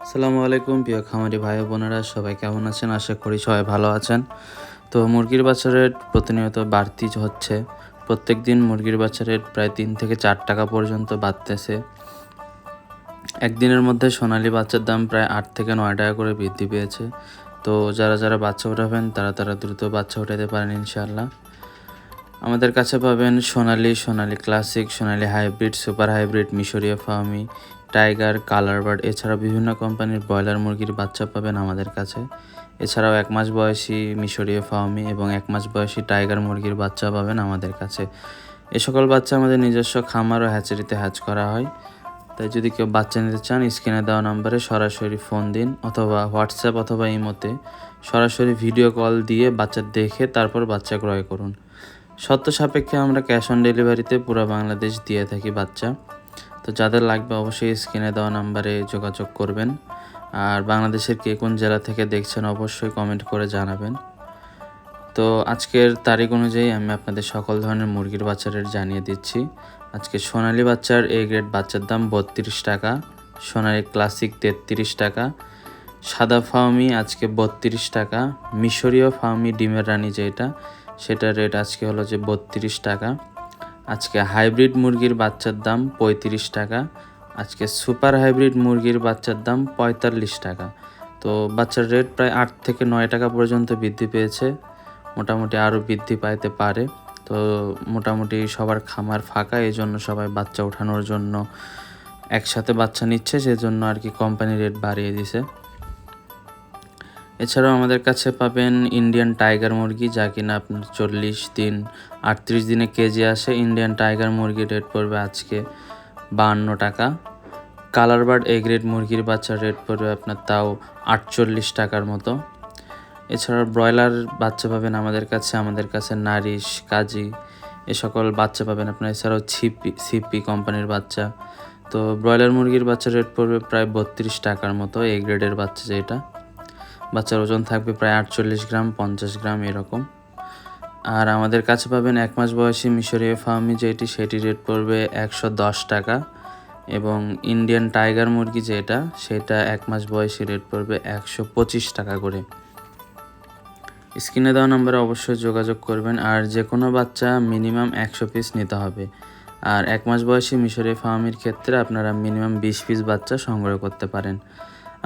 আসসালামু আলাইকুম প্রিয় খামারি ভাই ও বোনেরা, সবাই কেমন আছেন? আশা করি সবাই ভালো আছেন। তো মুরগির বাচ্চার রেট প্রতিনিয়ত বাড়তি হচ্ছে। প্রত্যেক দিন মুরগির বাচ্চার রেট প্রায় 3 থেকে 4 টাকা পর্যন্ত বাড়তেছে। একদিনের মধ্যে সোনালী বাচ্চার দাম প্রায় 8 থেকে 9 টাকা করে বৃদ্ধি পেয়েছে। তো যারা বাচ্চা উঠাবেন তারা দ্রুত বাচ্চা উঠাতে পারেন ইনশাআল্লাহ। আমাদের কাছে পাবেন সোনালী ক্লাসিক, সোনালী হাইব্রিড, সুপার হাইব্রিড, মিশরীয় ফার্মি, টাইগার, কালার বার্ড, এছাড়াও বিভিন্ন কোম্পানির ব্রয়লার মুরগির বাচ্চা পাবেন আমাদের কাছে। এছাড়াও 1 মাস বয়সী মিশরীয় ফার্মি এবং 1 মাস বয়সী টাইগার মুরগির বাচ্চা পাবেন আমাদের কাছে। এ সকল বাচ্চা আমাদের নিজস্ব খামার ও হ্যাচারিতে হ্যাচ করা হয়। তাই যদি কেউ বাচ্চা নিতে চান, স্ক্রিনে দেওয়া নম্বরে সরাসরি ফোন দিন অথবা হোয়াটসঅ্যাপ অথবা ইমোতে সরাসরি ভিডিও কল দিয়ে বাচ্চা দেখে তারপর বাচ্চা ক্রয় করুন। শর্ত সাপেক্ষে আমরা ক্যাশ অন ডেলিভারিতে পুরো বাংলাদেশ দিয়ে থাকি বাচ্চা। তো যাদের লাগবে অবশ্যই স্ক্রিনে দেওয়া নাম্বারে যোগাযোগ করবেন। আর বাংলাদেশের কে কোন জেলা থেকে দেখছেন অবশ্যই কমেন্ট করে জানাবেন। তো আজকের তারিখ অনুযায়ী আমি আপনাদের সকল ধরনের মুরগির বাচ্চার রেট জানিয়ে দিচ্ছি। আজকে সোনালী বাচ্চার এ গ্রেড বাচ্চার দাম 32 টাকা, সোনালী ক্লাসিক 33 টাকা, সাদা ফার্মি আজকে 32 টাকা, মিশরীয় ফার্মি ডিমের রানী যেটা সেটার রেট আজকে হলো যে 32 টাকা। আজকে হাইব্রিড মুরগির বাচ্চার দাম 35 টাকা। আজকে সুপার হাইব্রিড মুরগির বাচ্চার দাম 45 টাকা। তো বাচ্চার রেট প্রায় 8 থেকে 9 টাকা পর্যন্ত বৃদ্ধি পেয়েছে, মোটামুটি আরও বৃদ্ধি পাইতে পারে। তো মোটামুটি সবার খামার ফাঁকা, এই জন্য সবাই বাচ্চা ওঠানোর জন্য একসাথে বাচ্চা নিচ্ছে, সেজন্য আর কি কোম্পানি রেট বাড়িয়ে দিছে। এছাড়াও আমাদের কাছে পাবেন ইন্ডিয়ান টাইগার মুরগি, যা কিনা আপনার 40 দিন 38 দিনে কেজি আসে। ইন্ডিয়ান টাইগার মুরগির রেট পড়বে আজকে 52 টাকা। কালার বার্ড এ গ্রেড মুরগির বাচ্চার রেট পড়বে আপনার তাও 48 টাকার মতো। এছাড়াও ব্রয়লার বাচ্চা পাবেন আমাদের কাছে নারিশ, কাজী এ সকল বাচ্চা পাবেন আপনার। এছাড়াও সিপি কোম্পানির বাচ্চা। তো ব্রয়লার মুরগির বাচ্চার রেট পড়বে প্রায় 32 টাকার মতো, এ গ্রেডের বাচ্চা যেটা। বাচ্চার ওজন থাকবে প্রায় 48 গ্রাম 50 গ্রাম এরকম। আর আমাদের কাছে পাবেন 1 মাস বয়সী মিশরীয় ফার্মি যেটি, সেটি রেট পড়বে 110 টাকা। এবং ইন্ডিয়ান টাইগার মুরগি যেটা, সেটা 1 মাস বয়সী রেট পড়বে 125 টাকা করে। স্ক্রিনে দেওয়া নম্বরে অবশ্যই যোগাযোগ করবেন। আর যে কোনো বাচ্চা মিনিমাম 100 পিস নিতে হবে। আর 1 মাস বয়সী মিশরীয় ফার্মির ক্ষেত্রে আপনারা মিনিমাম 20 পিস বাচ্চা সংগ্রহ করতে পারেন।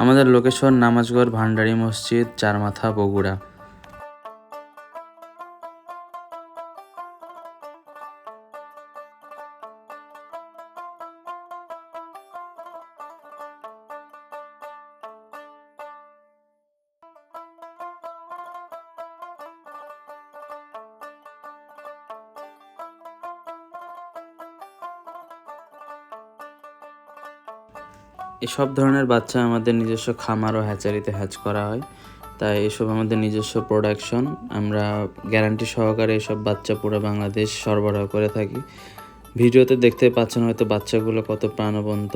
আমাদের লোকেশন নামাজগড় ভান্ডারি মসজিদ, চারমাথা, বগুড়া। এসব ধরনের বাচ্চা আমাদের নিজস্ব খামার ও হ্যাচারিতে হ্যাচ করা হয়, তাই এসব আমাদের নিজস্ব প্রোডাকশন। আমরা গ্যারান্টি সহকারে এসব বাচ্চা পুরো বাংলাদেশ সরবরাহ করে থাকি। ভিডিওতে দেখতে পাচ্ছেন হয়তো বাচ্চাগুলো কত প্রাণবন্ত।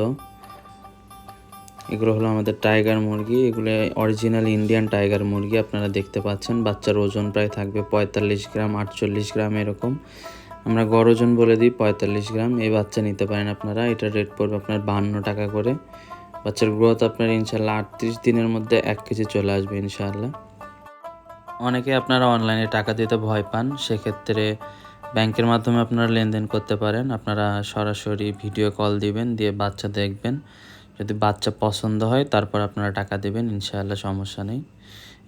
এগুলো হলো আমাদের টাইগার মুরগি, এগুলো অরিজিনাল ইন্ডিয়ান টাইগার মুরগি। আপনারা দেখতে পাচ্ছেন বাচ্চার ওজন প্রায় থাকবে 45 গ্রাম 48 গ্রাম এরকম। আমরা গড় ওজন বলে দিই 45 গ্রাম। এই বাচ্চা নিতে পারেন আপনারা। এটার রেট পড়বে আপনার 52 টাকা করে। বাচ্চার গ্রোথ আপনার ইনশাল্লাহ 38 দিনের মধ্যে 1 কেজি চলে আসবে ইনশাআল্লাহ। অনেকে আপনারা অনলাইনে টাকা দিতে ভয় পান, সেক্ষেত্রে ব্যাংকের মাধ্যমে আপনারা লেনদেন করতে পারেন। আপনারা সরাসরি ভিডিও কল দিবেন, দিয়ে বাচ্চা দেখবেন। যদি বাচ্চা পছন্দ হয় তারপর আপনারা টাকা দেবেন, ইনশাআল্লাহ সমস্যা নেই।